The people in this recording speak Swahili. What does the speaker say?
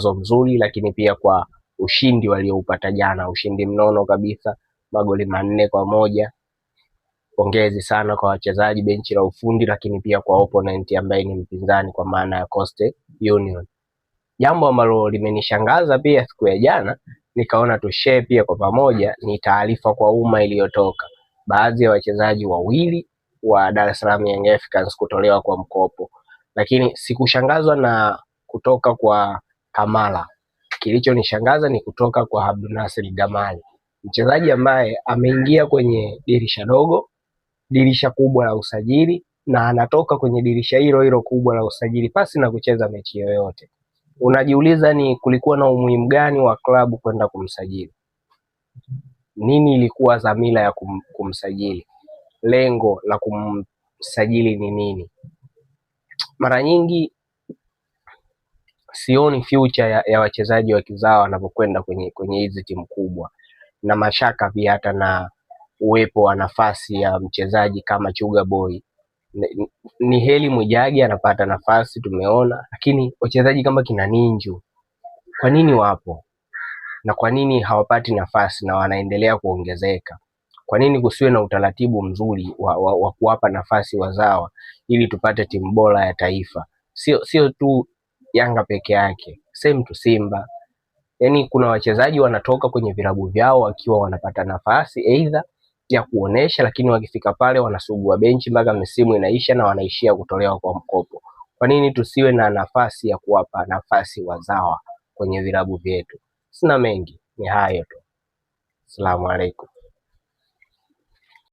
mzuri, lakini pia kwa ushindi walioupata jana, ushindi mnono kabisa, magoli 4-1. Pongezi sana kwa wachezaji, benchi la ufundi, lakini pia kwa opponent ambaye ni mpinzani kwa maana ya Coastal Union. Jambo ambalo limenishangaza pia siku ya jana, nikaona tushare pia kwa pamoja, ni taarifa kwa umma iliyotoka baadhi ya wachezaji wawili wa Dar es Salaam Young Africans kutolewa kwa mkopo, lakini sikushangazwa na kutoka kwa Kamala. Kilichonishangaza ni kutoka kwa Abdunasir Gamali, mchezaji ambaye ameingia kwenye dirisha dogo, dirisha kubwa la usajili, na anatoka kwenye dirisha hilo kubwa la usajili pasi na kucheza mechi yoyote. Unajiuliza ni kulikuwa na umuhimu gani wa klabu kwenda kumsajili? Nini ilikuwa dhamira ya kumsajili? Lengo la kumsajili ni nini? Mara nyingi sioni future ya wachezaji wa kizao wanapokwenda kwenye hizi timu kubwa, na mashaka pia hata na uwepo wa nafasi ya mchezaji kama Chuga Boy. Ni Heli Mwijage anapata nafasi tumeona, lakini wachezaji kama kina Ninju kwa nini wapo? Na kwa nini hawapati nafasi na wanaendelea kuongezeka? Kwa nini kusiwe na utaratibu mzuri wa kuwapa nafasi wazawa ili tupate timu bora ya taifa? Sio tu Yanga peke yake, same to Simba. Yaani kuna wachezaji wanatoka kwenye vilabu vyao wakiwa wanapata nafasi aidha ya kuonesha, lakini wakifika pale wanasugua benchi mpaka msimu inaisha na wanaishia kutolewa kwa mkopo. Kwa nini tusiwe na nafasi ya kuwapa nafasi wazawa kwenye vilabu vyetu? Sina mengi, ni hayo tu. Asalamu alaykum.